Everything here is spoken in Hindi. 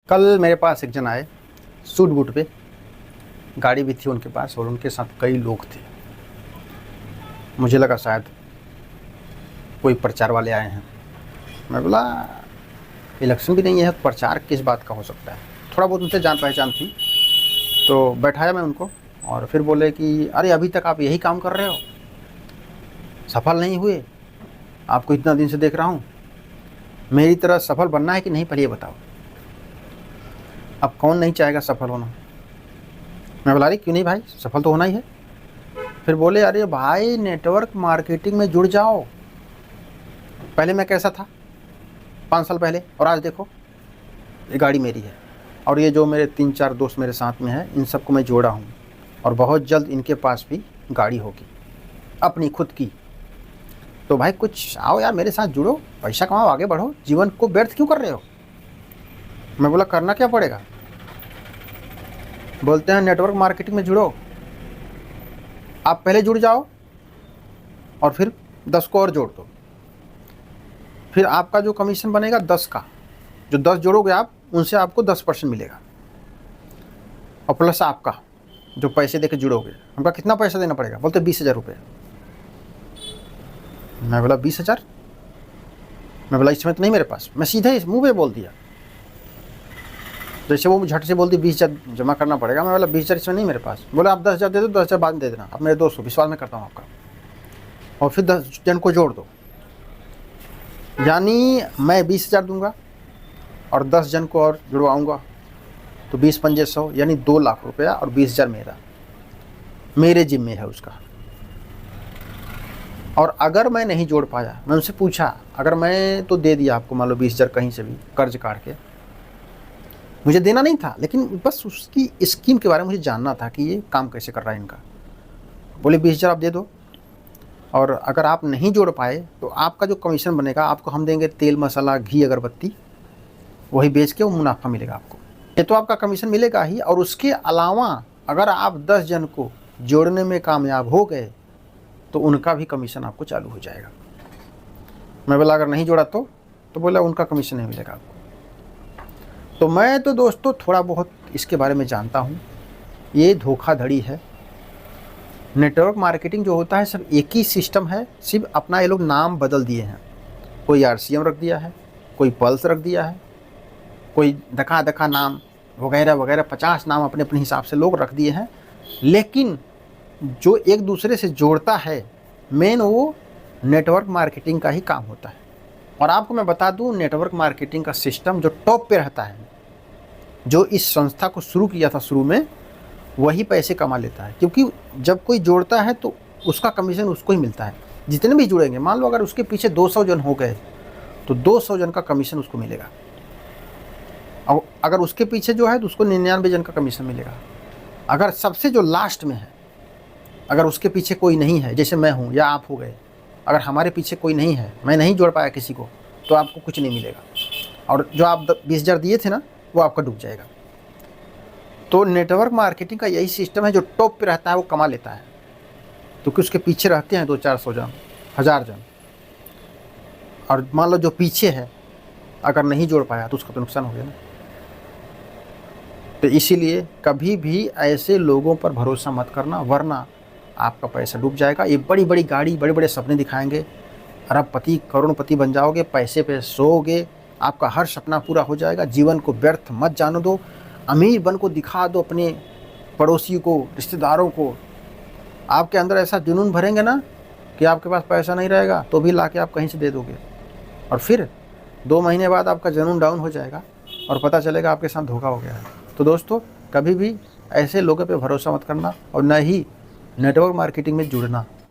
कल मेरे पास एक जन आए सूट बूट पे, गाड़ी भी थी उनके पास और उनके साथ कई लोग थे। मुझे लगा शायद कोई प्रचार वाले आए हैं। मैं बोला इलेक्शन भी नहीं है, प्रचार किस बात का हो सकता है। थोड़ा बहुत उनसे जान पहचान थी तो बैठाया मैं उनको और फिर बोले कि अरे अभी तक आप यही काम कर रहे हो, सफल नहीं हुए। आपको इतना दिन से देख रहा हूँ, मेरी तरह सफल बनना है कि नहीं पहले ये बताओ। अब कौन नहीं चाहेगा सफल होना। मैं बोला अरे क्यों नहीं भाई, सफल तो होना ही है। फिर बोले अरे भाई नेटवर्क मार्केटिंग में जुड़ जाओ। पहले मैं कैसा था 5 साल पहले और आज देखो, ये गाड़ी मेरी है और ये जो मेरे 3-4 दोस्त मेरे साथ में है इन सबको मैं जोड़ा हूँ और बहुत जल्द इनके पास भी गाड़ी होगी अपनी खुद की। तो भाई कुछ आओ यार मेरे साथ जुड़ो, पैसा कमाओ, आगे बढ़ो, जीवन को व्यर्थ क्यों कर रहे हो। मैं बोला करना क्या पड़ेगा। बोलते हैं नेटवर्क मार्केटिंग में जुड़ो। आप पहले जुड़ जाओ और फिर 10 को और जोड़ दो, फिर आपका जो कमीशन बनेगा 10 का, जो 10 जोड़ोगे आप उनसे आपको 10% मिलेगा और प्लस आपका जो पैसे देके जुड़ोगे। हमका कितना पैसा देना पड़ेगा, बोलते 20,000 रुपये। मैं बोला 20,000। मैं बोला इस समय तो नहीं मेरे पास। मैं सीधे इस मुँह पे बोल दिया, जैसे वो झट से बोलती 20,000 जमा करना पड़ेगा। मैं बोला 20,000 इसमें नहीं मेरे पास। बोले आप 10,000 दे दो, 10,000 बाद में दे देना, आप मेरे दोस्त हो, विश्वास में करता हूँ आपका। और फिर 10 जन को जोड़ दो, यानी मैं 20,000 दूंगा और 10 जन को और जुड़वाऊंगा तो 20 पंजे 100 यानी 2 लाख रुपया और 20,000 मेरे जिम्मे है उसका। और अगर मैं नहीं जोड़ पाया, मैं उनसे पूछा, अगर मैं तो दे दिया आपको मान लो 20,000 कहीं से भी कर्ज काट के, मुझे देना नहीं था लेकिन बस उसकी स्कीम के बारे में मुझे जानना था कि ये काम कैसे कर रहा है इनका। बोले 20,000 आप दे दो और अगर आप नहीं जोड़ पाए तो आपका जो कमीशन बनेगा आपको हम देंगे तेल मसाला घी अगरबत्ती, वही बेच के वो मुनाफा मिलेगा आपको। ये तो आपका कमीशन मिलेगा ही, और उसके अलावा अगर आप 10 जन को जोड़ने में कामयाब हो गए तो उनका भी कमीशन आपको चालू हो जाएगा। मैं बोला अगर नहीं जोड़ा तो बोला उनका कमीशन नहीं मिलेगा आपको। तो मैं तो दोस्तों थोड़ा बहुत इसके बारे में जानता हूँ। ये धोखाधड़ी है। नेटवर्क मार्केटिंग जो होता है सब एक ही सिस्टम है, सिर्फ अपना ये लोग नाम बदल दिए हैं। कोई RCM रख दिया है, कोई पल्स रख दिया है, कोई धका नाम वगैरह वगैरह 50 नाम अपने अपने हिसाब से लोग रख दिए हैं। लेकिन जो एक दूसरे से जोड़ता है मेन वो नेटवर्क मार्केटिंग का ही काम होता है। और आपको मैं बता दूं नेटवर्क मार्केटिंग का सिस्टम जो टॉप पे रहता है, जो इस संस्था को शुरू किया था शुरू में, वही पैसे कमा लेता है। क्योंकि जब कोई जोड़ता है तो उसका कमीशन उसको ही मिलता है। जितने भी जुड़ेंगे, मान लो अगर उसके पीछे 200 जन हो गए तो 200 जन का कमीशन उसको मिलेगा। और अगर उसके पीछे जो है तो उसको 99 जन का कमीशन मिलेगा। अगर सबसे जो लास्ट में है, अगर उसके पीछे कोई नहीं है, जैसे मैं हूँ या आप हो गए, अगर हमारे पीछे कोई नहीं है, मैं नहीं जोड़ पाया किसी को, तो आपको कुछ नहीं मिलेगा और जो आप 20,000 दिए थे ना वो आपका डूब जाएगा। तो नेटवर्क मार्केटिंग का यही सिस्टम है, जो टॉप पे रहता है वो कमा लेता है, क्योंकि उसके पीछे रहते हैं 200-400 जन, 1000 जन। और मान लो जो पीछे है अगर नहीं जोड़ पाया तो उसका तो नुकसान हो गया ना। तो इसीलिए कभी भी ऐसे लोगों पर भरोसा मत करना, वरना आपका पैसा डूब जाएगा। ये बड़ी बड़ी गाड़ी, बड़े बड़े सपने दिखाएंगे, अरबपति करोड़पति बन जाओगे, पैसे पे सोओगे, आपका हर सपना पूरा हो जाएगा। जीवन को व्यर्थ मत जाने दो। अमीर बन को दिखा दो अपने पड़ोसी को, रिश्तेदारों को। आपके अंदर ऐसा जुनून भरेंगे ना कि आपके पास पैसा नहीं रहेगा तो भी लाके आप कहीं से दे दोगे, और फिर 2 महीने बाद आपका जुनून डाउन हो जाएगा और पता चलेगा आपके साथ धोखा हो गया है। तो दोस्तों कभी भी ऐसे लोगों पे भरोसा मत करना और न ही नेटवर्क मार्केटिंग में जुड़ना।